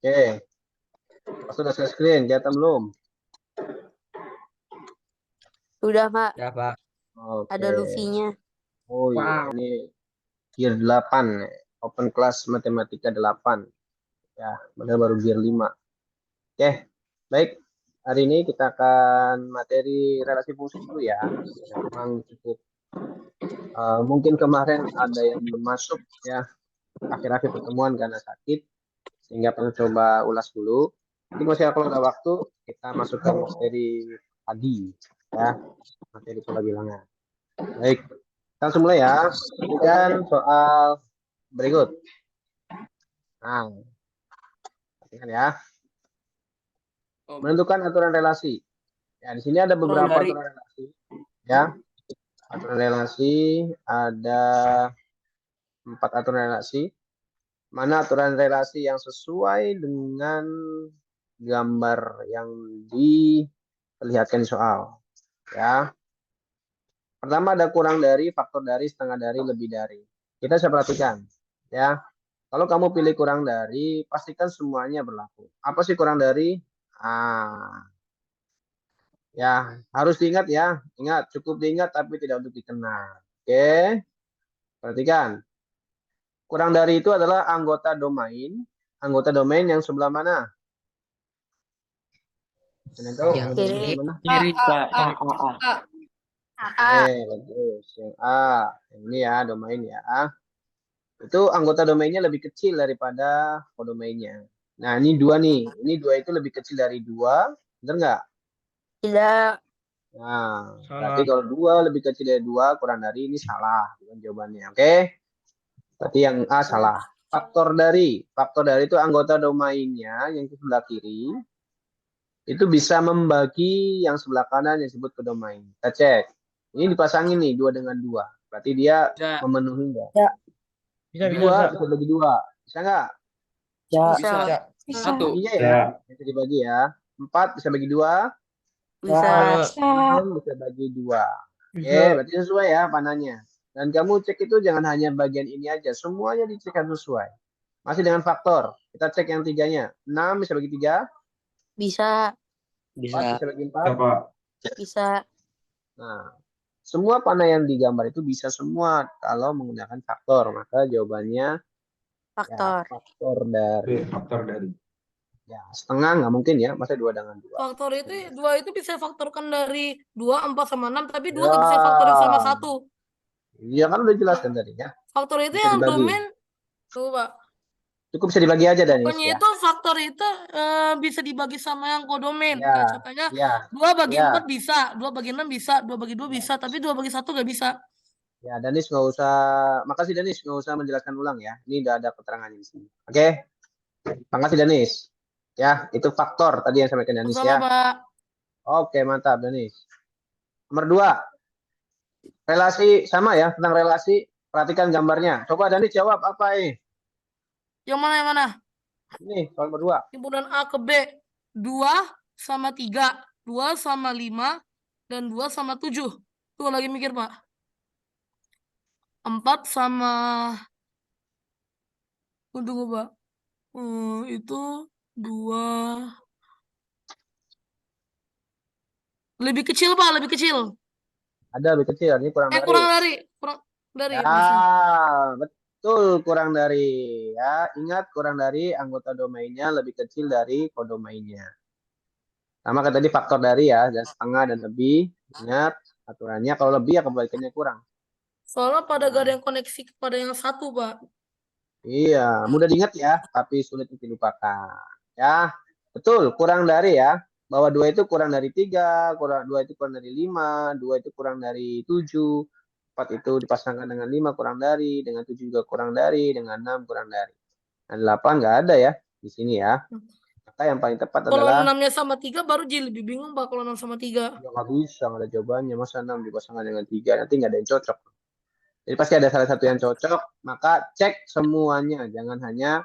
Oke. Sudah share screen, kelihatan belum? Udah, Pak. Ya, Pak. Oke. Ada Luffy-nya. Oh iya, Wow. ini gear 8. Open class matematika 8. Ya, padahal baru gear 5. Oke, baik. Hari ini kita akan materi relasi fungsi dulu ya. Memang cukup mungkin kemarin ada yang belum masuk ya, akhir-akhir pertemuan karena sakit, sehingga perlu coba ulas dulu. Nanti masih kalau ada waktu kita masuk ke materi tadi ya, materi pola bilangan. Baik, kita langsung mulai ya. Ini kan soal berikut. Nah, perhatikan ya. Menentukan aturan relasi. Ya, di sini ada beberapa aturan relasi. Ya, aturan relasi ada 4 aturan relasi. Mana aturan relasi yang sesuai dengan gambar yang diperlihatkan di soal. Ya. Pertama ada kurang dari, faktor dari, setengah dari, lebih dari. Kita bisa perhatikan. Ya. Kalau kamu pilih kurang dari, pastikan semuanya berlaku. Apa sih kurang dari? Ya, harus diingat ya. Ingat, cukup diingat tapi tidak untuk dikenal. Oke. Perhatikan. Kurang dari itu adalah anggota domain. Anggota domain yang sebelah mana? Yang kiri, Pak. Oke, bagus. Yang A. Yang ini ya, domain ya. Itu anggota domainnya lebih kecil daripada kodomainnya. Nah, ini 2 nih. Ini 2 itu lebih kecil dari 2. Benar nggak? Tidak. Nah, berarti kalau 2 lebih kecil dari 2, kurang dari, ini salah. Bukan jawabannya. Oke. Berarti yang A salah. Faktor dari. Faktor dari itu anggota domainnya yang di sebelah kiri. Itu bisa membagi yang sebelah kanan yang disebut ke domain. Kita cek. Ini dipasangin nih 2 dengan 2. Berarti dia memenuhi enggak? Ya. Bisa 2 bisa bagi 2. Bisa enggak? Bisa. Satu. Baginya ya. Bisa dibagi ya. 4 bisa bagi 2. Bisa. 6 bisa bagi 2. Oke, berarti sesuai ya panahnya. Dan kamu cek itu jangan hanya bagian ini aja. Semuanya dicek sesuai. Masih dengan faktor. Kita cek yang 3-nya. 6 bisa bagi 3. Bisa. 4 bisa bagi 4. Bisa. Nah, semua panah yang digambar itu bisa semua kalau menggunakan faktor. Maka jawabannya Faktor. ya, faktor dari. Ya, setengah nggak mungkin ya. Masa 2 dengan 2. Faktor itu 2 itu bisa faktorkan dari 2, 4 sama 6, tapi 2 Ya. nggak bisa faktorin sama 1. Iya kan udah jelaskan tadi ya. Faktor itu Bisa yang dibagi. domain tuh, Pak. Cukup bisa dibagi aja Danis Pokoknya ya. itu faktor itu bisa dibagi sama yang kodomain. Ya. Kayak contohnya Ya. 2 bagi Ya. 4 bisa, 2 bagi 6 bisa, 2 bagi 2 bisa, tapi 2 bagi 1 nggak bisa. Ya, Danis nggak usah. Makasih Danis, nggak usah menjelaskan ulang ya. Ini udah ada keterangannya di sini. Oke. Makasih Danis. Ya, itu faktor tadi yang sampaikan Danis ya. Pak. Oke, mantap Danis. Nomor 2. Relasi sama ya, tentang relasi. Perhatikan gambarnya. Coba Danis jawab apa ini? Yang mana? Ini soal nomor 2. Himpunan A ke B. 2 sama 3, 2 sama 5, dan 2 sama 7. Tuh lagi mikir, Pak. 4 sama... Tunggu, Pak. Itu 2... Lebih kecil, Pak. Lebih kecil. Ada lebih kecil. Ini kurang dari. Kurang dari. Ya, betul. Kurang dari. Ya, ingat kurang dari anggota domainnya lebih kecil dari kodomainnya. Sama kayak tadi faktor dari ya. Dan setengah dan lebih. Ingat aturannya. Kalau lebih ya kebalikannya kurang. Soalnya pada gak ada yang koneksi kepada yang satu, Pak. Iya, mudah diingat ya, tapi sulit dilupakan. Ya, betul, kurang dari ya. Bahwa 2 itu kurang dari 3, 2 itu kurang dari 5, 2 itu kurang dari 7, 4 itu dipasangkan dengan 5 kurang dari, dengan 7 juga kurang dari, dengan 6 kurang dari. Dan 8 nggak ada ya di sini ya. Maka yang paling tepat adalah... Kalau 6-nya sama 3 baru jadi lebih bingung, Pak, kalau 6 sama 3. Ya nggak bisa, nggak ada jawabannya. Masa 6 dipasangkan dengan 3, nanti nggak ada yang cocok. Jadi pasti ada salah satu yang cocok, maka cek semuanya. Jangan hanya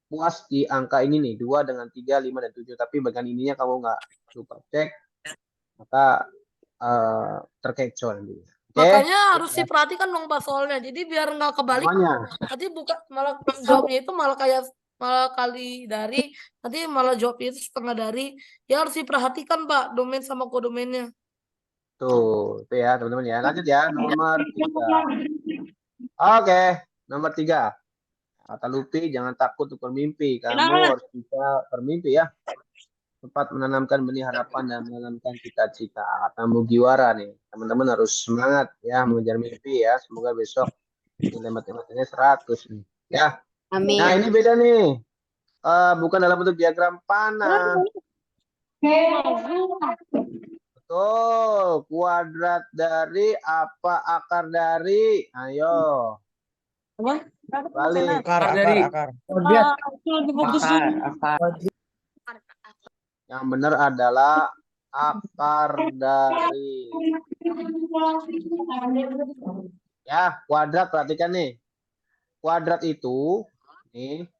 puas di angka ini nih, 2 dengan 3, 5, dan 7. Tapi bagian ininya kamu nggak lupa cek, maka terkecoh nanti. Makanya harus diperhatikan dong, Pak, soalnya. Jadi biar nggak kebalik. Nanti malah jawabnya itu malah kayak malah kali dari, nanti malah jawabnya itu setengah dari. Ya harus diperhatikan Pak, domain sama kodomainnya. Tuh, itu ya teman-teman ya. Lanjut ya, nomor 3. Oke, nomor 3. Kata Lupi, jangan takut untuk bermimpi. Kamu harus bisa bermimpi ya. Tempat menanamkan benih harapan dan menanamkan cita-cita. Kata Mugiwara nih, teman-teman harus semangat ya mengejar mimpi ya. Semoga besok nilai matematikanya 100 nih. Ya. Nah, ini beda nih. Bukan dalam bentuk diagram panah. Betul, kuadrat dari apa akar dari? Ayo. Balik. Akar dari. Akar. Yang benar adalah akar dari. Ya, kuadrat perhatikan nih. Kuadrat itu nih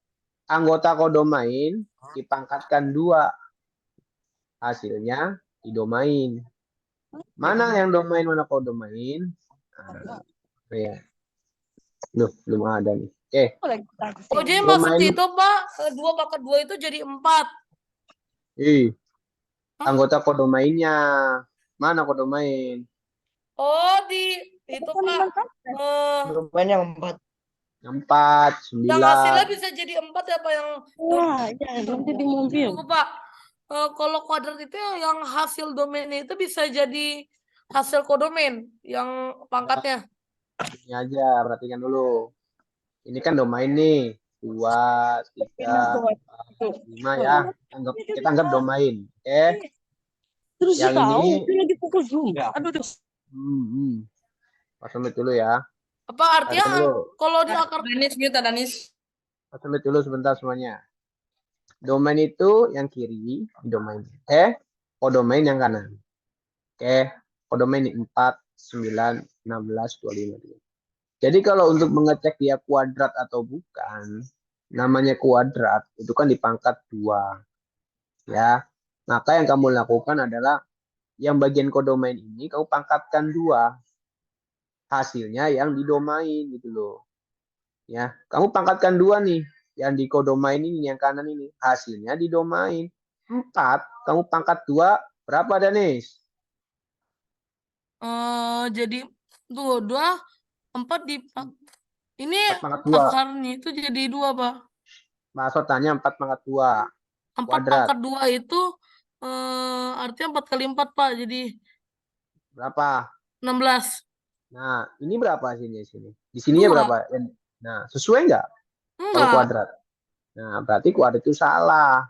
anggota kodomain dipangkatkan 2. Hasilnya didomain. Mana yang domain, mana kodomain? Nah, ya. Loh, belum ada nih. Oke. Oh jadi Domain. maksud itu Pak, 2 pangkat 2 itu jadi 4. Anggota kodomainnya. Mana kodomain? Oh di itu Pak. Domain yang 4. 4, 9. Yang hasilnya bisa jadi 4 ya Pak yang. Wah, ya nanti di mobil. Tunggu Pak. Kalau kuadrat itu yang hasil domainnya itu bisa jadi hasil kodomain yang pangkatnya. Ini aja, perhatikan dulu. Ini kan domain nih. 2, 3, 4, 5 ya. Kita anggap domain. Oke. Terus Yang ini lagi pukul juga. Aduh, Pasang dulu ya. Apa artinya Perhatikan dulu. kalau di akar Danis. Pasang dulu sebentar semuanya. Domain itu yang kiri, domain. Kodomain yang kanan. Oke. Kodomain ini 4, 9, 16, 25. Jadi kalau untuk mengecek dia kuadrat atau bukan, namanya kuadrat itu kan dipangkat 2. Ya. Maka yang kamu lakukan adalah yang bagian kodomain ini kamu pangkatkan 2. Hasilnya yang didomain gitu loh. Ya, kamu pangkatkan 2 nih. Yang di kodomain ini, yang kanan ini. Hasilnya didomain. 4, kamu pangkat 2, berapa Danis? Jadi 2, 4 di ini 4 pangkat 2. akarnya itu jadi 2 Pak. Maksud tanya 4 pangkat 2. 4 Kuadrat. pangkat 2 itu artinya 4 kali 4 Pak, jadi Berapa? 16. Nah, ini berapa hasilnya di sini? Di sininya 2. berapa? Nah, sesuai nggak? Kalau Enggak. kuadrat. Nah, berarti kuadrat itu salah.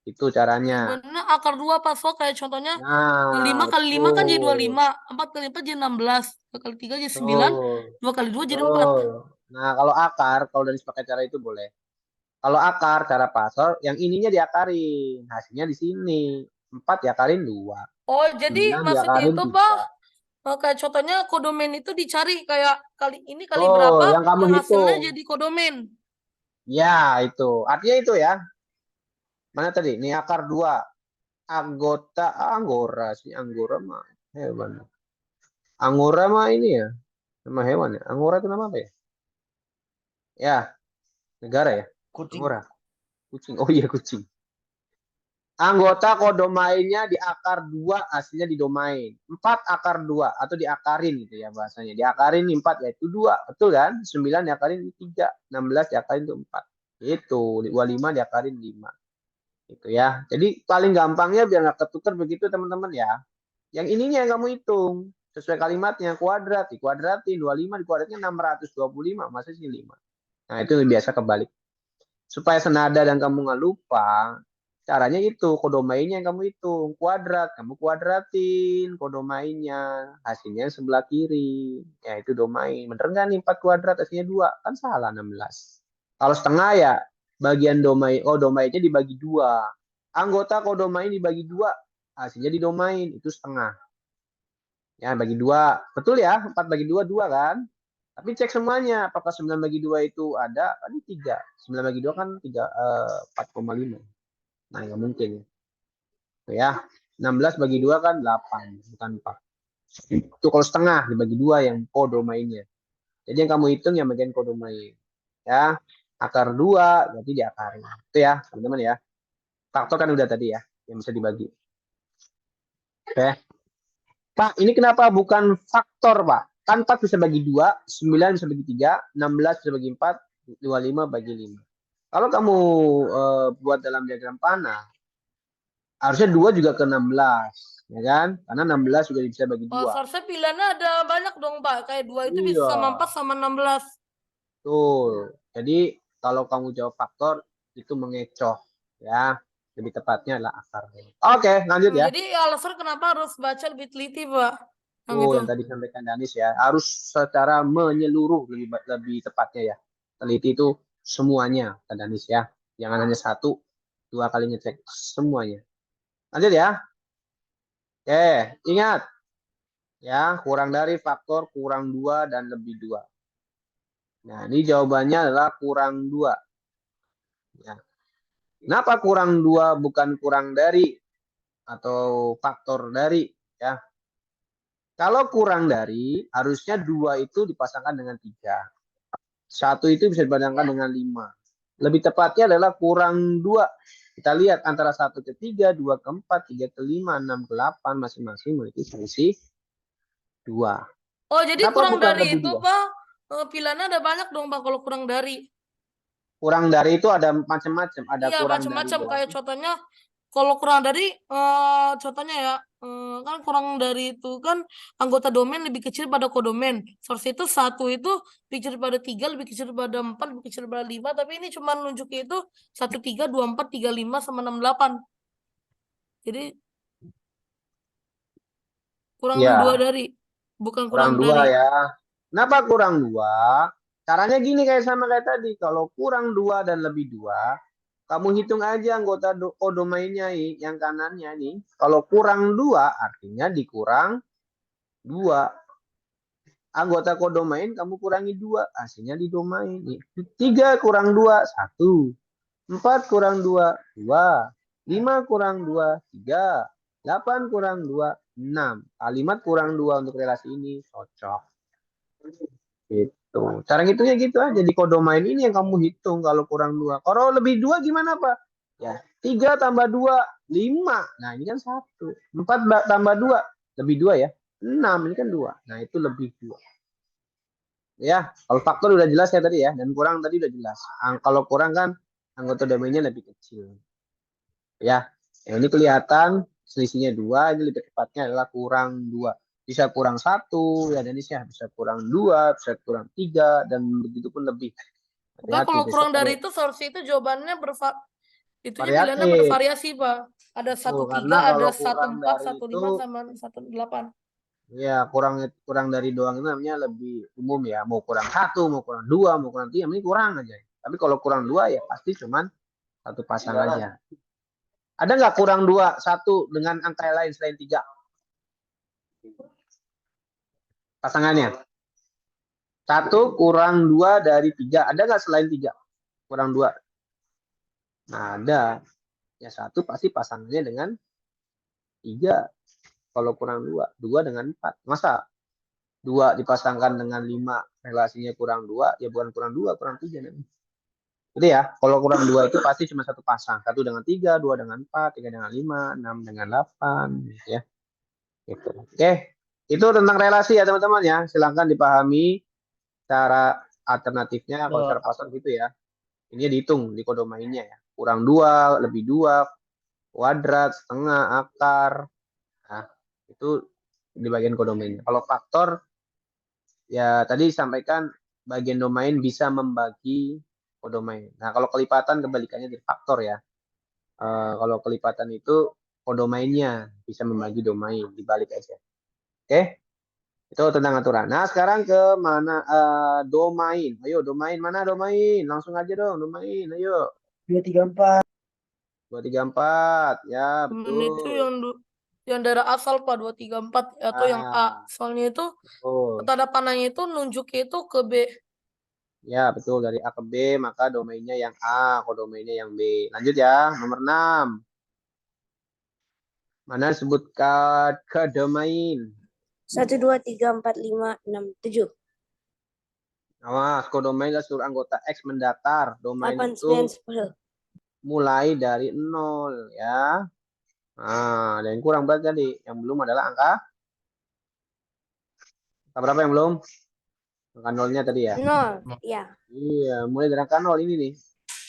Itu caranya. Benar akar 2 Pak. So kayak contohnya Nah, 5 kali 5 kan jadi betul. 25. 4 kali 4 jadi 16. 2 kali 3 jadi 9. 2 kali 2 jadi 4. Nah, kalau akar, kalau dari pakai cara itu boleh. Kalau akar, cara pasor, yang ininya diakarin. Hasilnya di sini. 4 diakarin 2. Oh, jadi 9 maksud diakarin itu 3. Pak, kayak contohnya kodomain itu dicari kayak kali ini kali Oh, berapa yang kamu hasilnya hitung. jadi kodomain. Ya, itu. Artinya itu ya. Mana tadi? Ini akar 2. Anggota Anggora sih. Anggora mah hewan. Anggora mah ini ya. Nama hewan ya. Anggora itu nama apa ya? Ya, negara ya. Kucing. Anggora. Kucing. Oh iya, kucing. Anggota kodomainnya di akar 2, hasilnya di domain. 4 akar 2 atau diakarin gitu ya bahasanya. Diakarin 4 yaitu 2. Betul kan? 9 diakarin 3, 16 diakarin itu 4. Itu 25 diakarin 5. Itu ya. Jadi paling gampangnya biar nggak ketukar begitu teman-teman ya. Yang ininya yang kamu hitung. Sesuai kalimatnya kuadrat, dikuadratin 25 dikuadratin 625, masa sih 5. Nah, itu biasa kebalik. Supaya senada dan kamu nggak lupa, caranya itu kodomainnya yang kamu hitung. Kuadrat, kamu kuadratin kodomainnya. Hasilnya sebelah kiri. Ya, itu domain. Bener nggak nih 4 kuadrat hasilnya 2? Kan salah 16. Kalau setengah ya bagian domain. Oh, domainnya dibagi 2. Anggota kodomain dibagi 2. Hasilnya di domain. Itu setengah. Ya, bagi 2. Betul ya? 4 bagi 2, 2 kan? Tapi cek semuanya. Apakah 9 bagi 2 itu ada? Kan 3. 9 bagi 2 kan 4,5. Nah, nggak mungkin. Ya. 16 bagi 2 kan 8. Bukan 4. Itu kalau setengah dibagi 2 yang kodomainnya. Jadi yang kamu hitung yang bagian kodomain. Ya. Akar 2 berarti diakari. Itu ya, teman-teman ya. Faktor kan udah tadi ya, yang bisa dibagi. Oke. Pak, ini kenapa bukan faktor, Pak? Kan 4 bisa bagi 2, 9 bisa bagi 3, 16 bisa bagi 4, 25 bagi 5. Kalau kamu buat dalam diagram panah, harusnya 2 juga ke 16, ya kan? Karena 16 juga bisa bagi 2. Seharusnya pilihannya ada banyak dong, Pak. Kayak 2 itu bisa Iya. sama 4 sama 16. Betul. Jadi kalau kamu jawab faktor itu mengecoh, ya. Lebih tepatnya adalah akarnya. Oke, lanjut ya. Jadi alasan kenapa harus baca lebih teliti, Pak. Oh, yang tadi sampaikan Danis ya, harus secara menyeluruh lebih tepatnya ya. Teliti itu semuanya, kata Danis ya. Jangan hanya satu, 2 kali ngecek semuanya. Lanjut ya. Oke, ingat ya, kurang dari faktor kurang 2 dan lebih 2. Nah, ini jawabannya adalah kurang 2. Ya. Kenapa kurang 2 bukan kurang dari atau faktor dari ya? Kalau kurang dari, harusnya 2 itu dipasangkan dengan 3. 1 itu bisa dipasangkan dengan 5. Lebih tepatnya adalah kurang 2. Kita lihat antara 1 ke 3, 2 ke 4, 3 ke 5, 6 ke 8 masing-masing memiliki fungsi 2. Oh, jadi Kenapa kurang bukan dari lebih itu, 2? Pak. Pilihannya ada banyak dong, Pak, kalau kurang dari. Kurang dari itu ada macam-macam. Ada Iya, kurang dari macam-macam. berapa? Kayak contohnya, kalau kurang dari, contohnya ya, kan kurang dari itu kan anggota domain lebih kecil pada kodomain. Source itu 1 itu lebih kecil pada 3, lebih kecil pada 4, lebih kecil pada 5. Tapi ini cuma nunjuknya itu 1, 3, 2, 4, 3, 5, sama 6, 8. Jadi kurang 2 Ya, dari. Bukan kurang kurang 2 dari. ya. Kenapa kurang 2? Caranya gini kayak sama kayak tadi. Kalau kurang 2 dan lebih 2, kamu hitung aja anggota kodomainnya yang kanannya nih. Kalau kurang 2 artinya dikurang 2. Anggota kodomain kamu kurangi 2, hasilnya di domain. 3 kurang 2, 1. 4 kurang 2, 2. 5 kurang 2, 3. 8 kurang 2, 6. Kalimat kurang 2 untuk relasi ini cocok. Gitu. Cara ngitungnya gitu aja. Di kodomain ini yang kamu hitung kalau kurang 2. Kalau lebih 2 gimana, Pak? Ya, 3 tambah 2, 5. Nah, ini kan 1. 4 tambah 2, lebih 2 ya. 6, ini kan 2. Nah, itu lebih 2. Ya, kalau faktor udah jelas ya tadi ya. Dan kurang tadi udah jelas. Kalau kurang kan anggota domainnya lebih kecil. Ya, yang ini kelihatan selisihnya 2, ini lebih tepatnya adalah kurang 2. Bisa kurang 1, ya dan bisa kurang 2, bisa kurang 3, dan begitu pun lebih. Pokoknya Hati-hati kalau kurang besok dari kalau itu seharusnya itu jawabannya itunya pilihannya variatif. bervariasi, Pak. Ada Tuh, 1, karena 3, ada kalau 1, kurang 4, dari 1, itu 5, sama 1, 8. ya kurang dari doang itu namanya lebih umum ya. Mau kurang 1, mau kurang 2, mau kurang 3, ini kurang aja. Tapi kalau kurang 2 ya pasti cuman satu pasang aja. Ada nggak kurang 2, 1 dengan angka lain selain 3? Pasangannya. 1 kurang 2 dari 3. Ada nggak selain 3? Kurang 2. Nah, ada. Ya 1 pasti pasangannya dengan 3. Kalau kurang 2. 2 dengan 4. Masa 2 dipasangkan dengan 5 relasinya kurang 2? Ya bukan kurang 2, kurang 3. Jadi ya, kalau kurang 2 itu pasti cuma satu pasang. 1 dengan 3, 2 dengan 4, 3 dengan 5, 6 dengan 8. Ya. Gitu. Oke. Itu tentang relasi ya teman-teman ya. Silahkan dipahami cara alternatifnya kalau cara pasang gitu ya. Ini dihitung di kodomainnya ya. Kurang 2, lebih 2, kuadrat, setengah, akar. Nah, itu di bagian kodomainnya. Kalau faktor, ya tadi disampaikan bagian domain bisa membagi kodomain. Nah, kalau kelipatan kebalikannya di faktor ya. Kalau kelipatan itu kodomainnya bisa membagi domain, dibalik aja. Oke? Itu tentang aturan. Nah, sekarang ke mana domain. Ayo, domain mana domain? Langsung aja dong, domain. Ayo. 2, 3, 4. 2, 3, 4. Ya, Itu betul. yang daerah asal, Pak, 2, 3, 4 atau yang A. Soalnya itu Betul. tanda panahnya itu nunjuknya itu ke B. Ya, betul. Dari A ke B, maka domainnya yang A, kodomainnya yang B. Lanjut ya, nomor 6. Mana sebutkan ke domain? 1, 2, 3, 4, 5, 6, 7. Awas, kodomain adalah seluruh anggota X mendatar. Domain 8, itu 9, 10. mulai dari 0 ya. Nah, ada yang kurang berarti tadi. Yang belum adalah angka berapa yang belum? Angka nolnya tadi ya. 0. Ya. Iya, mulai dari angka 0 ini nih.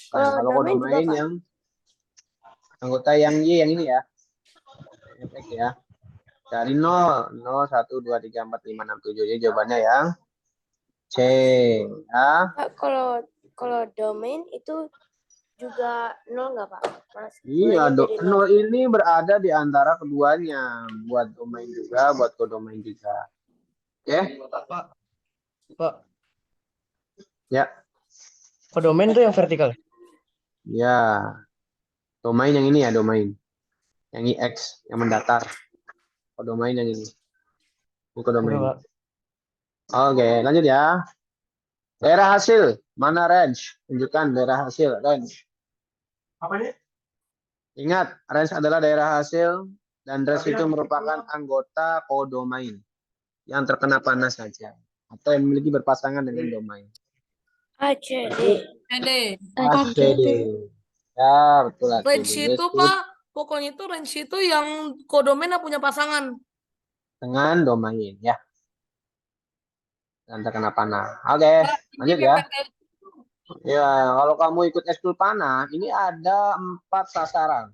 Nah, Kalau kalau domain juga, kodomain Pak. yang anggota yang Y yang ini ya. Efek ya. Dari 0, 0, 1, 2, 3, 4, 5, 6, 7. Jadi jawabannya yang C. Ya. Pak, kalau domain itu juga 0 nggak, Pak? Mas, Iya, mulainya dari 0 nol juga. ini berada di antara keduanya. Buat domain juga, buat kodomain juga. Oke? Pak, Pak. Ya. Kodomain tuh yang vertikal. Ya. Domain yang ini ya, domain. Yang IX, yang mendatar. Kodomain yang ini. Ini kodomain. Pak. Oke, lanjut ya. Daerah hasil. Mana range? Tunjukkan daerah hasil. Range. Apa ini? Ingat, range adalah daerah hasil. Dan range itu merupakan anggota kodomain. Yang terkena panas saja. Atau yang memiliki berpasangan dengan domain. ACD. CD. ACD. Ya, betul ACD. Range itu, Pak, pokoknya itu range itu yang kodomain yang punya pasangan. Dengan domain, ya. Dan terkena panah. Oke, lanjut ya. Ya, kalau kamu ikut ekskul panah, ini ada 4 sasaran.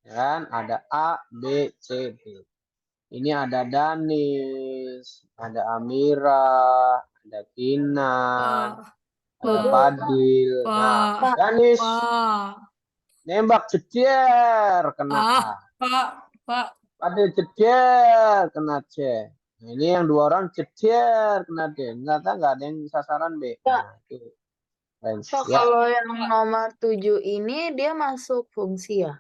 Ya kan? Ada A, B, C, D. Ini ada Danis, ada Amira, ada Kinan, ada Fadil. Nah, Pak, Danis Pak, nembak ceder kena A. Pak. Fadil ceder kena C. Nah, ini yang 2 orang ceder kena D. Nggak ada yang sasaran B. Nah, itu range. Pak, Ya. kalau yang nomor 7 ini dia masuk fungsi ya?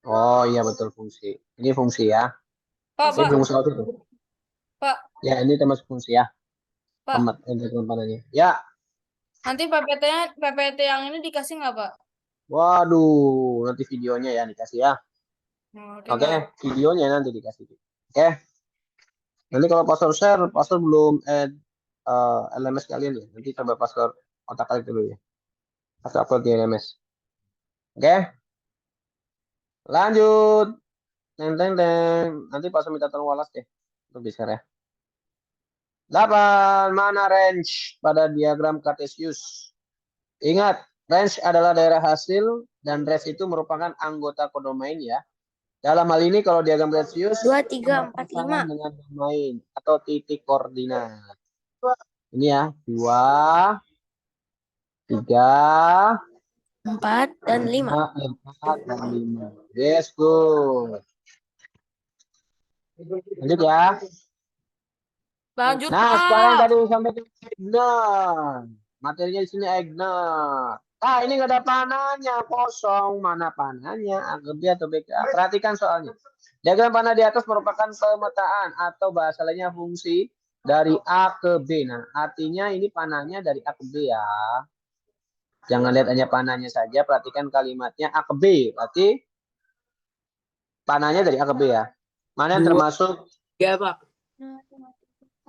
Oh iya betul fungsi. Ini fungsi ya. Pak, Ini fungsi itu. Pak. Ya ini termasuk fungsi ya. Pak. Amat untuk penampilannya. Ya. Nanti PPT yang ini dikasih nggak, Pak? Waduh, nanti videonya ya dikasih ya. Oke, Pak. videonya nanti dikasih. Oke. Nanti kalau password share, password belum add LMS kalian ya. Nanti coba password otak kalian dulu ya. Pas upload di LMS. Oke. Lanjut. Teng teng teng. Nanti pas minta tolong Wallace deh. Untuk bisa ya. 8. Mana range pada diagram Cartesius? Ingat, range adalah daerah hasil dan range itu merupakan anggota kodomain ya. Dalam hal ini kalau diagram Cartesius 2, 3, 4, 5. dengan domain atau titik koordinat. Ini ya, 2, 3, 4, dan 5. 4, dan 5. Yes, good. Lanjut ya. Lanjut, Nah, Pak. sekarang tadi sampai ke Egner. Materinya di sini Egner. Ah, ini nggak ada panahnya, kosong. Mana panahnya? A ke B atau B ke A? Perhatikan soalnya. Diagram panah di atas merupakan pemetaan atau bahasa lainnya fungsi dari A ke B. Nah, artinya ini panahnya dari A ke B ya. Jangan lihat hanya panahnya saja, perhatikan kalimatnya A ke B. Berarti panahnya dari A ke B ya. Mana yang termasuk? Ya, Pak.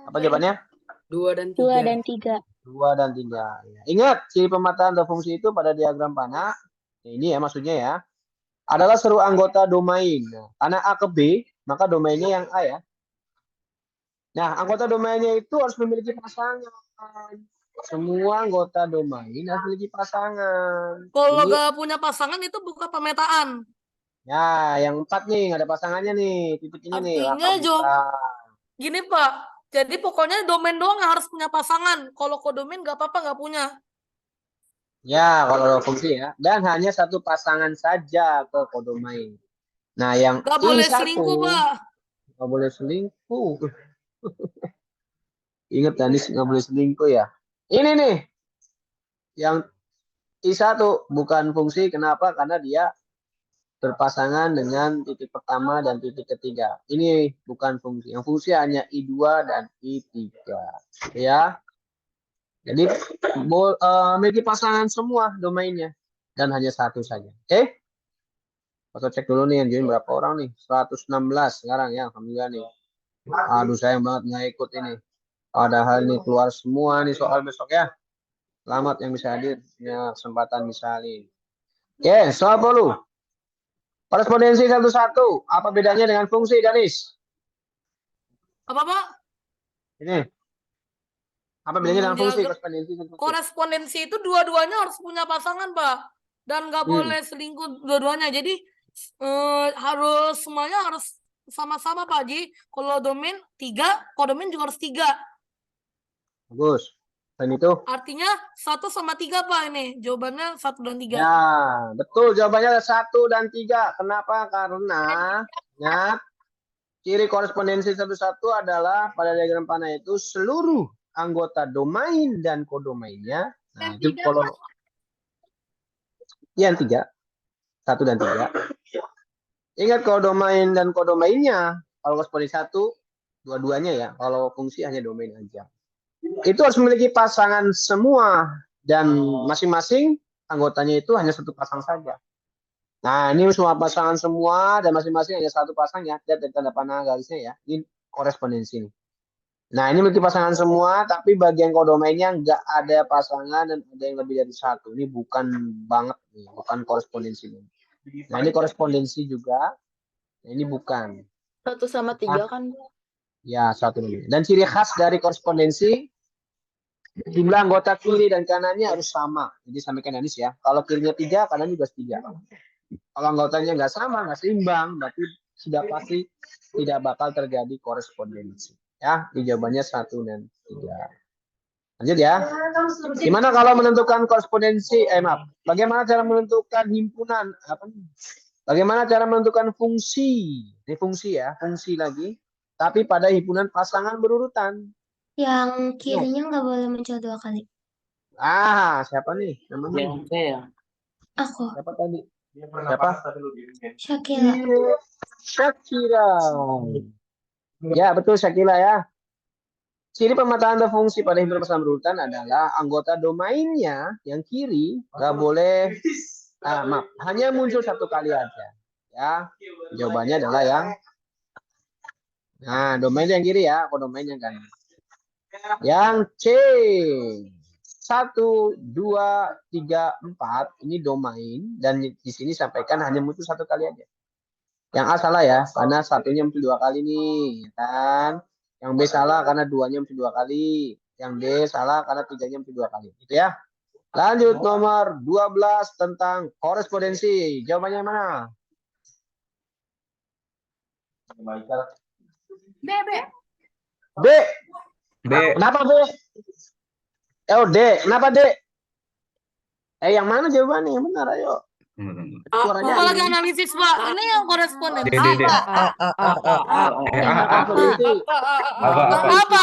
Apa jawabannya? 2 dan 3. 2 dan 3. 2 dan 3. Ingat, ciri pemetaan atau fungsi itu pada diagram panah, ini ya maksudnya ya, adalah seluruh anggota domain. Nah, karena A ke B, maka domainnya yang A ya. Nah, anggota domainnya itu harus memiliki pasangan. Semua anggota domain harus memiliki pasangan. Kalau Ini, nggak punya pasangan itu bukan pemetaan. ya, yang 4 nih, nggak ada pasangannya nih. Titik ini nih. Artinya, Maka bukan. gini, Pak. Jadi pokoknya domain doang yang harus punya pasangan. Kalau kodomain nggak apa-apa nggak punya. Ya, kalau fungsi ya. Dan hanya satu pasangan saja ke kodomain. Nah, yang Nggak boleh I1 selingkuh, Pak. nggak boleh selingkuh. Ingat Danis nggak boleh selingkuh ya. Ini nih yang I1 bukan fungsi. Kenapa? Karena dia berpasangan dengan titik pertama dan titik ketiga. Ini bukan fungsi. Yang fungsi hanya I2 dan I3. Ya. Jadi memiliki pasangan semua domainnya dan hanya satu saja. Oke? Kita cek dulu nih yang join berapa orang nih? 116 sekarang ya, alhamdulillah nih. Aduh sayang banget nggak ikut ini. Padahal ini keluar semua nih soal besok ya. Selamat yang bisa hadir, punya kesempatan bisa nih. Oke, soal 10. Korespondensi 1-1. Apa bedanya dengan fungsi, Danis? Apa, Pak? Ini. Apa bedanya dengan fungsi Diagram korespondensi dan fungsi? korespondensi itu dua-duanya harus punya pasangan, Pak. Dan nggak boleh selingkuh dua-duanya. Jadi harus semuanya harus sama-sama, Pak Ji. Kalau domain 3, kodomain juga harus 3. Bagus. Dan itu? Artinya 1 sama 3, Pak, ini. Jawabannya 1 dan 3. Ya, betul. Jawabannya 1 dan 3. Kenapa? Karena ya, ciri korespondensi 1-1 adalah pada diagram panah itu seluruh anggota domain dan kodomainnya. Nah, itu kalau yang 3, 1 dan 3. Ingat kalau domain dan kodomainnya, kalau korespondensi 1, dua-duanya ya. Kalau fungsi hanya domain aja. Itu harus memiliki pasangan semua dan masing-masing anggotanya itu hanya satu pasang saja. Nah, ini semua pasangan semua dan masing-masing hanya satu pasang ya. Lihat dari tanda panah garisnya ya. Ini korespondensi nih. Nah, ini memiliki pasangan semua, tapi bagian kodomainnya nggak ada pasangan dan ada yang lebih dari satu. Ini bukan banget nih, bukan korespondensi. Nah, ini korespondensi juga. Nah, ini bukan. 1 sama 3 kan, Pak? Ya, satu lagi. Dan ciri khas dari korespondensi, jumlah anggota kiri dan kanannya harus sama. Jadi sampaikan Danis ya. Kalau kirinya 3, kanan juga 3. Kalau anggotanya nggak sama, nggak seimbang, berarti sudah pasti tidak bakal terjadi korespondensi. Ya, ini jawabannya 1 dan 3. Lanjut ya. Gimana kalau menentukan korespondensi? Bagaimana cara menentukan himpunan? Bagaimana cara menentukan fungsi? Ini fungsi ya, fungsi lagi. Tapi pada himpunan pasangan berurutan. Yang kirinya nggak boleh muncul 2 kali. Siapa nih namanya? Yang saya. Aku, Siapa tadi? Siapa? Shakila. Shakira. Ya, betul Shakila ya. Ciri pemetaan fungsi pada himpunan pasangan berurutan adalah anggota domainnya yang kiri nggak boleh, hanya muncul 1 kali aja. Ya, jawabannya adalah domain yang kiri ya, kodomain yang kanan. Yang C. 1, 2, 3, 4 ini domain dan di sini sampaikan hanya muncul 1 kali aja. Yang A salah ya, karena 1-nya muncul 2 kali nih, kan? Yang B salah karena 2-nya muncul 2 kali. Yang D salah karena 3-nya muncul 2 kali. Gitu ya. Lanjut nomor 12 tentang korespondensi. Jawabannya mana? B. B. Kenapa B? D. Kenapa D? Yang mana jawabannya? Yang benar, ayo. Suaranya Apa lagi analisis, Pak? Ini yang korespondensi.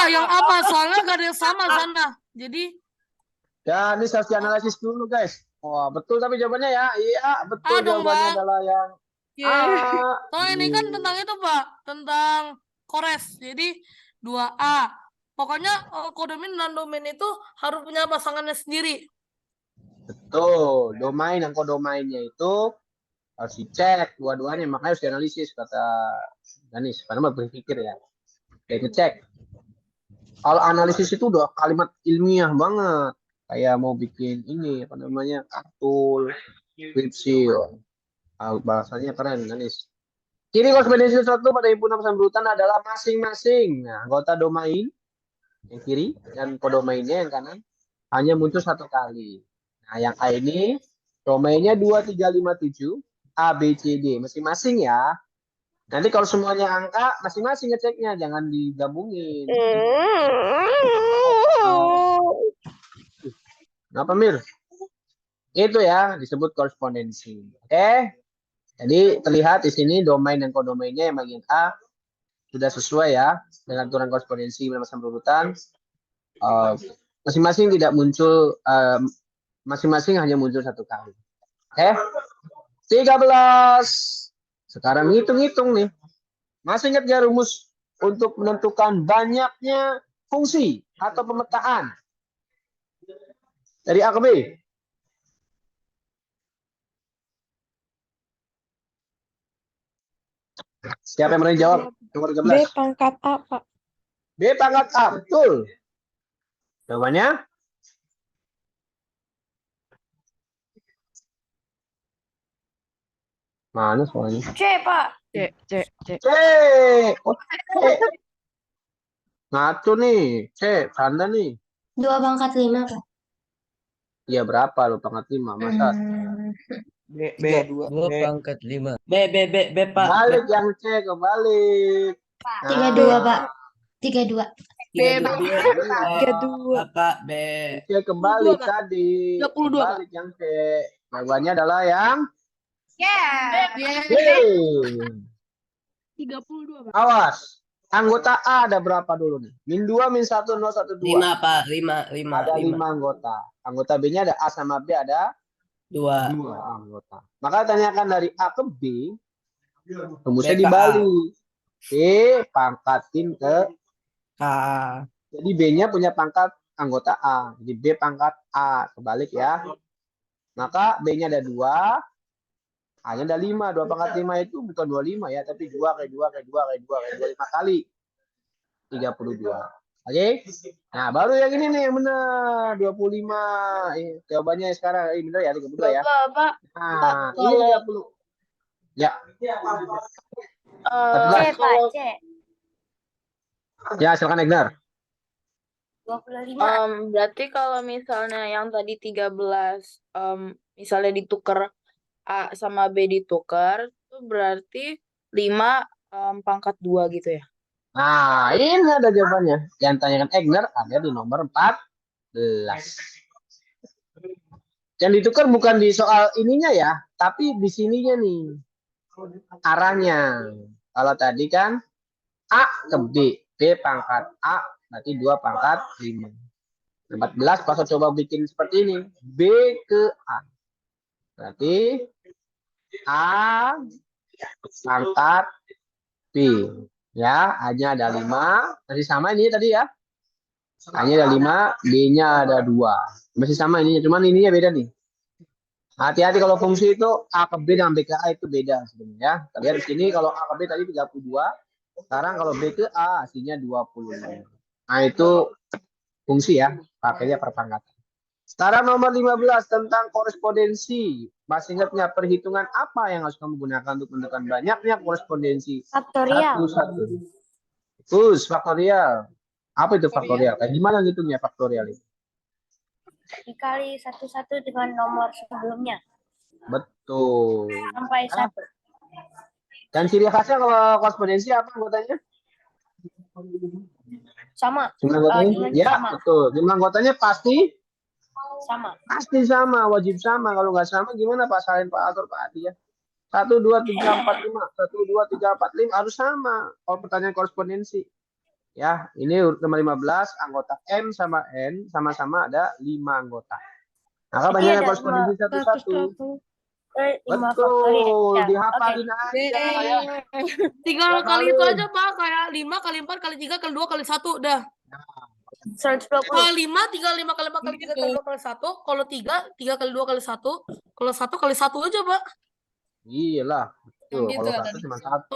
Yang apa? Soalnya gak ada yang sama sana. Jadi ya, ini harus dianalisis dulu, guys. Oh, betul tapi jawabannya ya. Iya, betul jawabannya adalah yang A. Soalnya ini kan tentang itu, Pak. Tentang kores. Jadi 2A. Pokoknya kodomain dan domain itu harus punya pasangannya sendiri. Betul. Domain dan kodomainnya itu harus dicek dua-duanya. Makanya harus dianalisis, kata Danis. Karena berpikir ya. Kayak ngecek. Kalau analisis itu udah kalimat ilmiah banget. Kayak mau bikin ini, kartul, skripsi. Bahasanya keren, Danis. Ciri korespondensi 1 pada himpunan pasangan berurutan adalah masing-masing anggota domain yang kiri dan kodomainnya yang kanan hanya muncul 1 kali. Nah, yang A ini domainnya 2, 3, 5, 7 A, B, C, D masing-masing ya. Nanti kalau semuanya angka masing-masing ngeceknya, jangan digabungin. Kenapa Mir? Itu ya disebut korespondensi. Oke. Jadi terlihat di sini domain dan kodomainnya yang bagian A sudah sesuai ya dengan aturan korespondensi pasangan berurutan. Masing-masing tidak muncul, masing-masing hanya muncul 1 kali. Oke. 13. Sekarang hitung-hitung nih. Masih ingat gak rumus untuk menentukan banyaknya fungsi atau pemetaan dari A ke B? Siapa yang berani jawab? Nomor 13. B pangkat A, Pak. B pangkat A, betul. Jawabannya? Mana soalnya? C, Pak. C, C, C. C. Oh, C. Ngaco nih. C. Canda nih. 2 pangkat 5, Pak. Iya berapa lo pangkat 5? Masa B, B, 2 B, pangkat 5. B, B, B, B, Pak. balik yang C kebalik. 32, Pak. 32. B, B, B, Bapak, B. C kebalik 32, Pak. tadi. 32, Pak. Kebalik yang C. Jawabannya adalah yang B. 32, Pak. Awas. Anggota A ada berapa dulu nih? Min 2, min 1, 0, 1, 2. 5, Pak. 5, 5, Ada 5 anggota. Anggota B-nya ada A sama B ada 2. 2 anggota. Maka tanyakan dari A ke B, rumusnya B ke A. dibalik. B pangkatin ke K. jadi B-nya punya pangkat anggota A. Jadi B pangkat A. Kebalik ya. Maka B-nya ada 2. A-nya ada 5. 2 pangkat 5 itu bukan 25 ya. Tapi 2 kali 2 kali 2 kali 2 kali 2. 5 kali. 32. Oke. Nah baru yang ini nih yang benar. 25. Jawabannya sekarang. Benar ya 32 ya. Bapak, Nah ini kalau- 30. Ya. C, Pak. C. Ya silakan Egnar. 25. berarti kalau misalnya yang tadi 13, misalnya ditukar A sama B ditukar, itu berarti 5 pangkat 2 gitu ya? Nah, ini ada jawabannya. Yang tanyakan Egner ada di nomor 14. Yang ditukar bukan di soal ininya ya, tapi di sininya nih. Arahnya. Kalau tadi kan A ke B. B pangkat A, berarti 2 pangkat 5. 14 pas coba bikin seperti ini. B ke A. Berarti A pangkat B. Ya, A-nya ada 5. Masih sama ini tadi ya. A-nya ada 5, B-nya ada 2. Masih sama ininya, cuman ininya beda nih. Hati-hati kalau fungsi itu A ke B dengan B ke A itu beda sebenarnya. Kita lihat di sini kalau A ke B tadi 32. Sekarang kalau B ke A hasilnya 20. Nah, itu fungsi ya, pakainya perpangkatan. Sekarang nomor 15 tentang korespondensi. Masih ingatnya perhitungan apa yang harus kamu gunakan untuk menentukan banyaknya korespondensi? Faktorial. Satu. Terus faktorial. Apa itu faktorial? Kayak gimana ngitungnya faktorial itu? Dikali 1 dengan nomor sebelumnya. Betul. Sampai 1. Dan ciri khasnya kalau korespondensi apa anggotanya? Sama. Jumlah anggotanya? jumlahnya Ya, sama. betul. Jumlah anggotanya pasti Sama. sama, wajib sama. Kalau nggak sama gimana Pak Salin, Pak Atur, Pak Adi ya? 1, 2, 3, 4, 5. 1, 2, 3, 4, 5 harus sama. Kalau pertanyaan korespondensi. Ya, ini nomor 15, anggota M sama N sama-sama ada 5 anggota. Maka Jadi banyak ada korespondensi 5 satu-satu. 5 faktorial. Betul, Ya, dihafalin oke. aja ya. Tinggal Ya, kali itu kali. aja, Pak. Kayak 5 kali 4 kali 3 kali 2 kali 1 dah. 120. Kalau 5 tinggal 5 kali 4 kali 3 kali 2 kali 1. Kalau 3 3 kali 2 kali 1. Kalau 1 kali 1 aja, Pak. Iyalah. Betul. Yang gitu Kalau ya 1 tadi. cuma 1.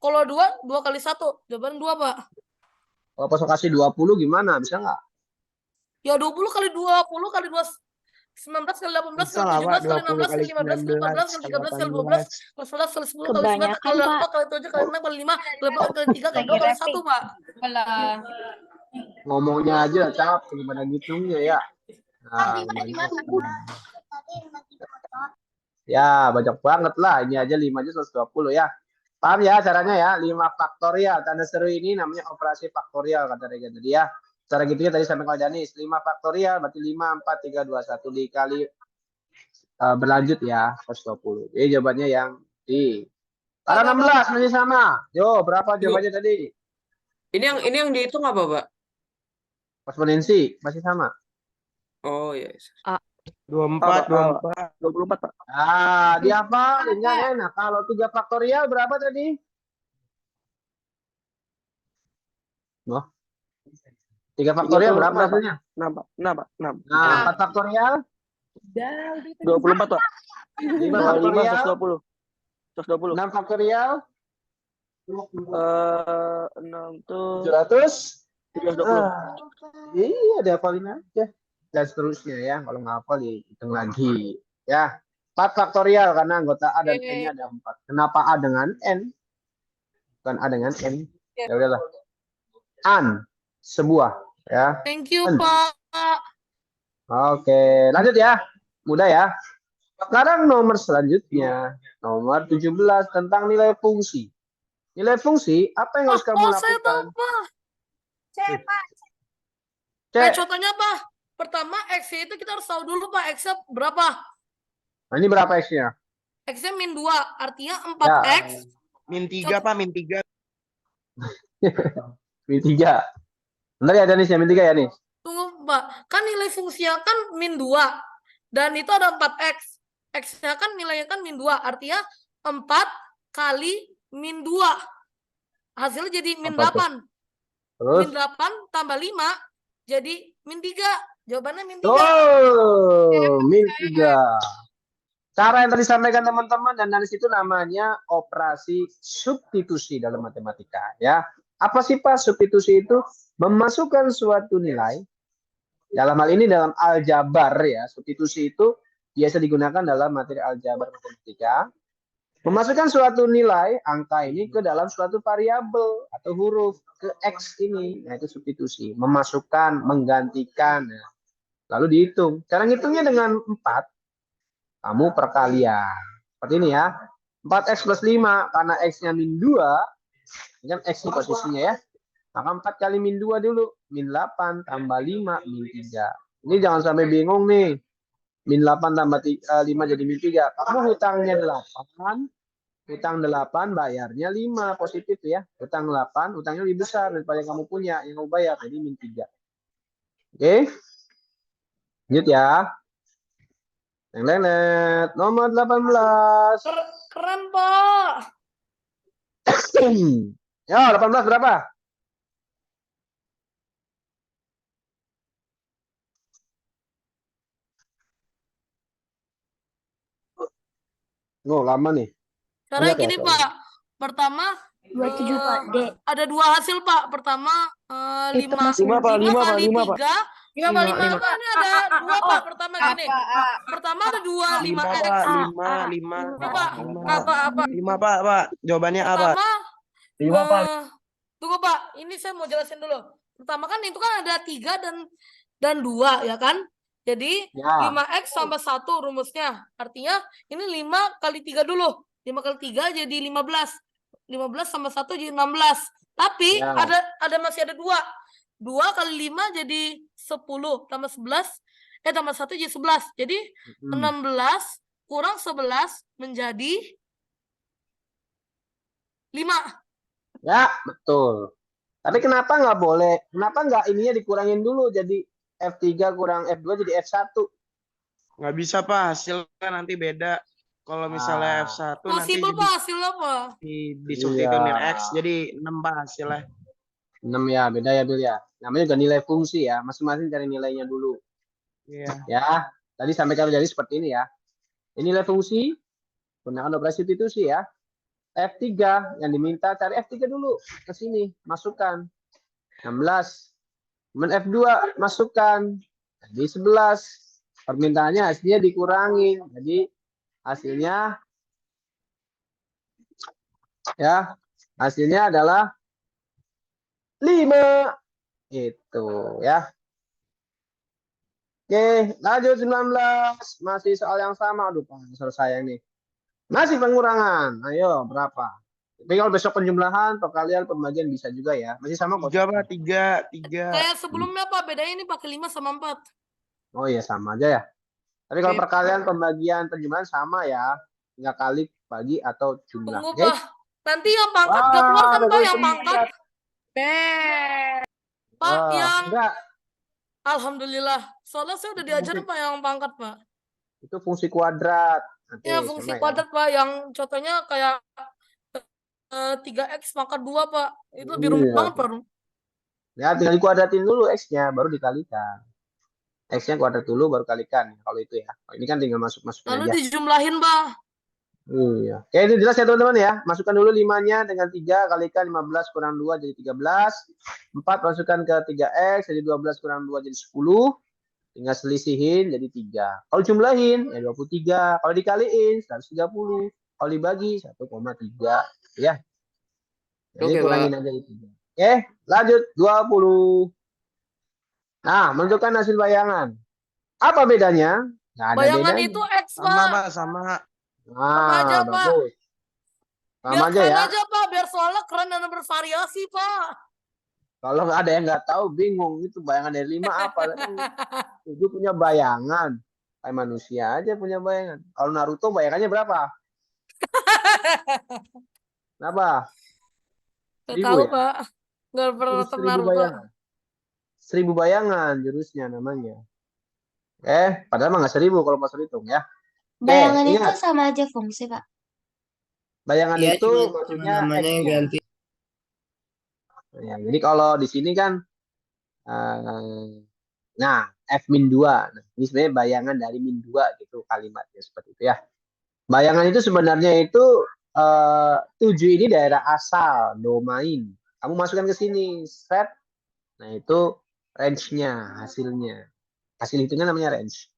Kalau 2 kali 1. Jawaban 2, Pak. Kalau pas kasih 20 gimana? Bisa nggak? Ya 20 kali 20 kali 2 19 kali 18 Bisa kali lah, 17 Pak. kali 16 kali 15 kali 14 kali 13 kali 12 kali 11 kali 10 kali 9 kali 8 kali 7 kali 6 kali 5 kali 4 kali 3 kali 2 kali 1, Pak. Alah. Ngomongnya aja capek gimana ngitungnya ya. Nah, ya, banyak banget lah. Ini aja 5 aja 120 ya. Paham ya caranya ya? 5 faktorial. Tanda seru ini namanya operasi faktorial kata Regen tadi ya. Cara gitu ya tadi sampai kalau Danis 5 faktorial berarti 5 4 3 2 1 dikali berlanjut ya 120. Jadi jawabannya yang di. Para 16 masih sama. Yo, berapa jawabannya tadi? Ini yang dihitung apa, Pak? Korespondensi masih sama. Oh, iya. 24, 24, Pak. Ah, dihafalin kan enak. Kalau 3 faktorial berapa tadi? Oh. 3 faktorial berapa hasilnya? 6, Pak. 6, Pak. 6. Nah, 4 faktorial? 24, Pak. 5 faktorial? 120. 120. 6 faktorial? 6 tuh 700? 720. Iya, dihafalin aja. Dan seterusnya ya. Kalau nggak hafal, hitung lagi. Ya. 4 faktorial karena anggota A dan N-nya ada 4. Kenapa A dengan N? Bukan A dengan N. Ya udahlah. An. Sebuah. Ya. Thank you, An. Pak. Oke. Lanjut ya. Mudah ya. Sekarang nomor selanjutnya. Nomor 17 tentang nilai fungsi. Nilai fungsi, apa yang harus kamu Saya tahu, lakukan? Pak. Cek. Contohnya, Pak. Pertama, X itu kita harus tahu dulu, Pak. X-nya berapa? Nah, ini berapa X-nya? X-nya min 2. Artinya 4X. Min 3, Pak, min 3. Min 3. Benar ya, Danis? Ya, min 3 ya, nih? Tunggu, Pak. Kan nilai fungsinya kan min 2. Dan itu ada 4X. X-nya kan nilainya kan min 2. Artinya 4 kali min 2. Hasilnya jadi min Apa tuh? 8. Terus? Min 8 tambah 5 jadi min 3. Jawabannya min 3. Oh, min 3. Cara yang tadi disampaikan teman-teman dan Danis itu namanya operasi substitusi dalam matematika. Ya, apa sih Pak substitusi itu? Memasukkan suatu nilai. Dalam hal ini dalam aljabar ya, substitusi itu biasa digunakan dalam materi aljabar matematika. Memasukkan suatu nilai angka ini ke dalam suatu variabel atau huruf ke X ini, nah itu substitusi. Memasukkan, menggantikan. Nah, lalu dihitung. Cara ngitungnya dengan 4, kamu perkalian. Seperti ini ya. 4X plus 5, karena X-nya min 2, ini kan X ini posisinya ya. Maka 4 kali min 2 dulu. Min 8 tambah 5, min 3. Ini jangan sampai bingung nih. Min 8 tambah 5 jadi min 3. Kamu hutangnya 8. Hutang 8, bayarnya 5. Positif ya. Hutang 8, hutangnya lebih besar daripada yang kamu punya. Yang kamu bayar. Jadi min 3. Oke. Lanjut ya. Lelet. Nomor 18. Keren, Pak. Ya, 18 berapa? Oh, lama nih. Caranya Banyak ya, gini, soalnya. Pak. Pertama, 27 Pak. D. ada 2 hasil, Pak. Pertama, 5 5, Pak. 5, Pak. kali 5, Pak. 3. 5 kali 5, Pak. Ini ada 2, Pak. Pertama gini. Pertama ada 2, 5, 5X. Pak. 5. Apa? Apa? 5, Pak. Jawabannya A, Pak. Pertama, 5, Pak. tunggu, Pak. Ini saya mau jelasin dulu. Pertama kan itu kan ada 3 dan 2, ya kan? Jadi, Ya. 5X tambah 1 rumusnya. Artinya, ini 5 kali 3 dulu. 5 kali 3 jadi 15. 15 tambah 1 jadi 16. Tapi, Ya. masih ada 2. 2 kali 5 jadi 10. Tambah 11. Tambah 1 jadi 11. Jadi, 16 kurang 11 menjadi 5. Ya, betul. Tapi kenapa nggak boleh? Kenapa nggak ininya dikurangin dulu jadi F3 kurang F2 jadi F1? Nggak bisa, Pak. Hasilnya nanti beda. Kalau misalnya F1 nanti Possible, Pak. Hasilnya apa? disubstituinin X. Jadi 6, Pak, hasilnya. 6 ya, beda ya, Bil ya. Namanya juga nilai fungsi ya. Masing-masing cari nilainya dulu. Iya. Ya, tadi sampai kalau jadi seperti ini ya. Ini nilai fungsi, gunakan operasi substitusi ya. F3 yang diminta cari F3 dulu ke sini, masukkan 16. Kemudian F2 masukkan jadi 11. Permintaannya hasilnya dikurangin. Jadi hasilnya ya, hasilnya adalah 5. Itu ya. Oke, lanjut 19. Masih soal yang sama. Aduh, selesai nih. Masih pengurangan. Ayo, berapa? Tapi kalau besok penjumlahan, perkalian, pembagian bisa juga ya. Masih sama kok. 3, Pak. 3. Kayak sebelumnya, Pak. Bedanya ini pakai 5 sama 4. Oh iya, sama aja ya. Tapi kalau Oke. perkalian, pembagian, penjumlahan sama ya. Tinggal kali, bagi, atau jumlah. Tunggu, Oke? Pak. Nanti yang pangkat gak keluar kan, Pak? Yang pangkat. Pak, Wah, yang... enggak. Alhamdulillah. Soalnya saya udah diajarin, Pak, yang pangkat, Pak. Itu fungsi kuadrat. Nanti Ya, fungsi sama ya. kuadrat, Pak. Yang contohnya kayak 3X pangkat 2, Pak. Itu lebih rumit Iya. banget, Pak. Ya, tinggal dikuadratin dulu X-nya, baru dikalikan. X-nya kuadrat dulu, baru kalikan. Kalau itu ya. Kalau ini kan tinggal masuk-masukin Lalu aja. dijumlahin, Pak. Iya. Oke, itu jelas ya teman-teman ya. Masukkan dulu 5-nya dengan 3 kalikan 15 kurang 2 jadi 13. 4 masukkan ke 3x jadi 12 kurang 2 jadi 10. Tinggal selisihin jadi 3. Kalau jumlahin ya 23. Kalau dikaliin 130. Kalau dibagi 1,3. Ya. Jadi Oke, kurangin Pak. aja itu. Oke, lanjut 20. Nah, menentukan hasil bayangan. Apa bedanya? Nggak ada Bayangan bedanya. itu X, Sama, Pak. Pak, sama. Sama aja, Nah, Pak. bagus. Sama Biar aja keren ya. aja, Pak. Biar soalnya keren dan bervariasi, Pak. Kalau nggak ada yang nggak tahu, bingung itu bayangan dari 5 apa? 7 punya bayangan. Kayak manusia aja punya bayangan. Kalau Naruto bayangannya berapa? Berapa? Gak 1000 tahu, ya? Pak. Gak pernah Jurus nonton 1000 Naruto. bayangan. 1000 bayangan jurusnya namanya. Padahal mah nggak 1000 kalau pas hitung ya. Bayangan itu Ingat, sama aja fungsi, Pak. bayangan Iya, itu cuma maksudnya namanya yang X-nya. ganti. Ya, jadi kalau di sini kan, nah F-2. Nah, ini sebenarnya bayangan dari min 2 gitu kalimatnya seperti itu ya. Bayangan itu sebenarnya itu 7 ini daerah asal, domain. Kamu masukkan ke sini, set. Nah, itu range-nya, hasilnya. Hasil hitungnya namanya range.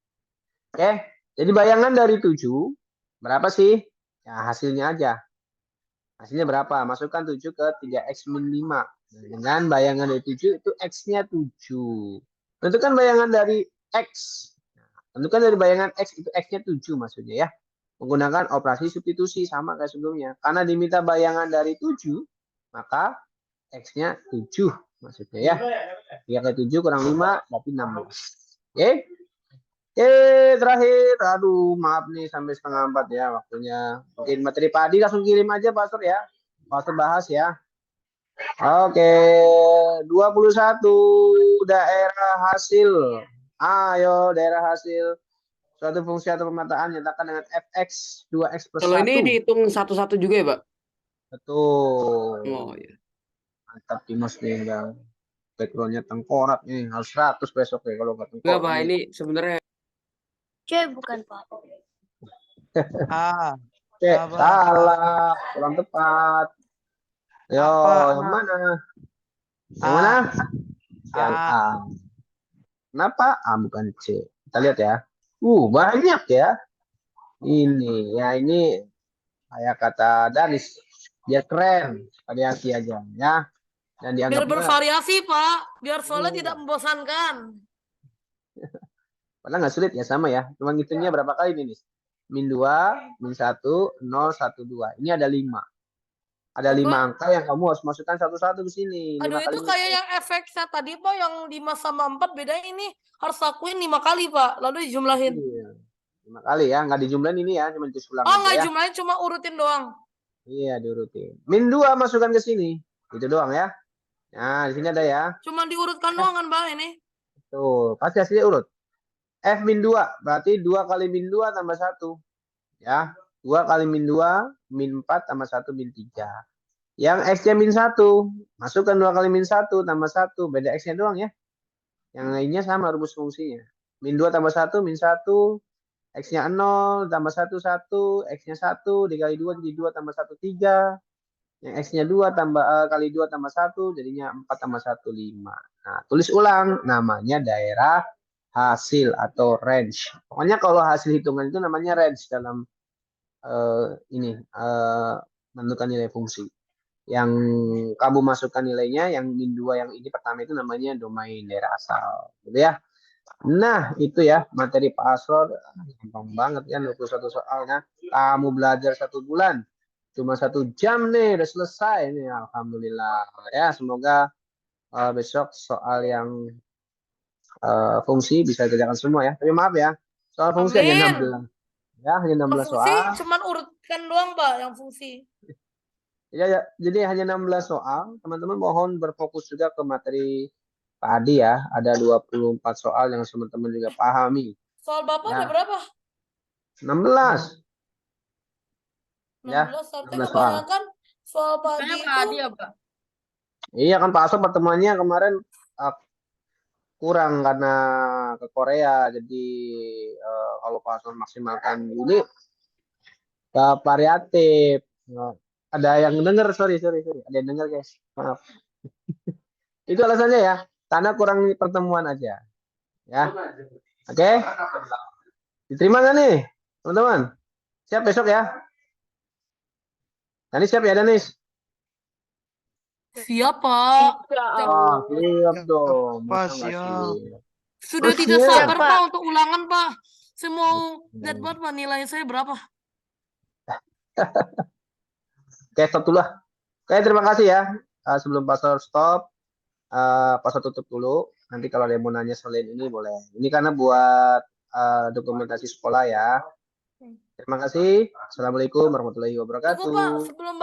Oke, jadi bayangan dari 7, berapa sih? Ya, hasilnya aja. Hasilnya berapa? Masukkan 7 ke 3x min 5. Nah, dengan bayangan dari 7, itu x-nya 7. Tentukan bayangan dari x. Tentukan dari bayangan x, itu x-nya 7 maksudnya ya. Menggunakan operasi substitusi sama kayak sebelumnya. Karena diminta bayangan dari 7, maka X-nya 7 maksudnya ya. 3 kali 7 kurang 5, berarti 16. Oke. Oke, terakhir. Aduh, maaf nih sampai setengah 4 ya waktunya. Mungkin materi padi langsung kirim aja, Pastor ya. Pastor bahas ya. Oke, 21 daerah hasil. Ayo, daerah hasil. Suatu fungsi atau pemetaan nyatakan dengan fx 2x plus Kalau 1. ini dihitung satu-satu juga ya, Pak? Betul. Oh, iya. Mantap Dimas nih, yang backgroundnya tengkorak nih. Harus 100 besok ya kalau nggak Enggak, tengkorak. Pak. Ini sebenarnya C bukan, Pak. A. Apa? Salah. Kurang tepat. Yo, Apa? yang mana? Yang A. mana? Yang A. A. Kenapa? A bukan C. Kita lihat ya. Banyak ya. Ini, ya ini kayak kata Danis. Biar keren. Variasi aja ya. Dan Biar dianggapnya bervariasi, Pak. Biar soalnya Iya. tidak membosankan. padahal nggak sulit ya, sama ya. Cuma ngitungnya berapa kali nih? Min 2, min 1, 0, 1, 2. Ini ada 5. Ada 5 Apa? angka yang kamu harus masukkan satu-satu ke sini. 5 Aduh, kali itu kayak yang efeknya tadi, Pak. Yang 5 sama 4 bedanya ini harus lakuin 5 kali, Pak. Lalu dijumlahin. Iya. 5 kali ya, nggak dijumlahin ini ya, cuma disulang Oh, aja nggak ya. jumlahin, cuma urutin doang. Iya, diurutin. Min 2 masukkan ke sini. Itu doang ya. Nah, di sini ada ya. Cuma diurutkan doang kan, Pak, ini. Tuh, pasti hasilnya urut. F min 2, berarti 2 kali min 2 tambah 1. Ya, 2 kali min 2, min 4 tambah 1, min 3. Yang X-nya min 1, masukkan 2 kali min 1 tambah 1. Beda X-nya doang ya. Yang lainnya sama rumus fungsinya. Min 2 tambah 1, min 1. X-nya 0, tambah 1, 1. X-nya 1, dikali 2, jadi 2 tambah 1, 3. Yang X-nya 2 tambah kali 2 tambah 1, jadinya 4 tambah 1, 5. Nah, tulis ulang. Namanya daerah hasil atau range. Pokoknya kalau hasil hitungan itu namanya range dalam menentukan nilai fungsi. Yang kamu masukkan nilainya, yang min 2 yang ini pertama itu namanya domain daerah asal. Gitu ya. Nah, itu ya materi Pak Asror. Gampang banget kan 21 soalnya. Kamu belajar 1 bulan. Cuma 1 jam nih udah selesai nih. Alhamdulillah. Ya, semoga besok soal yang fungsi bisa dikerjakan semua ya. Tapi maaf ya. Soal fungsi hanya Amin. 16. Ya, hanya 16 Fungsi soal. cuman urutkan doang, Pak, yang fungsi. Ya, jadi hanya 16 soal. Teman-teman mohon berfokus juga ke materi Pak Adi ya. Ada 24 soal yang teman-teman juga pahami. Soal Bapak Ya. ada berapa? 16. 16, Ya, artinya 16 soal. kebanyakan soal Pak Soalnya Adi Pak itu Adi ya, Pak? Iya kan Pak Asror pertemuannya kemarin kurang karena ke Korea. Jadi kalau Pak Asror maksimalkan ini variatif. Nah, ada yang denger, sorry. Ada yang denger guys, maaf. Itu alasannya ya, karena kurang pertemuan aja. Ya, oke. Diterima nggak nih, teman-teman? Siap besok ya? Danis siap ya, Danis? Siapa? Ya Wah, Allah. siap dong. Pak, Masa nggak siap. siap? Sudah Oh, tidak siap. sabar, Pak. Pak, untuk ulangan, Pak. Saya mau lihat Hmm. banget, Pak, nilai saya berapa. Oke, stop dulu lah. Oke, terima kasih ya. Sebelum pastor stop, pastor tutup dulu. Nanti kalau ada yang mau nanya selain ini boleh. Ini karena buat dokumentasi sekolah ya. Terima kasih. Assalamualaikum warahmatullahi Tunggu, Pak, wabarakatuh. sebelum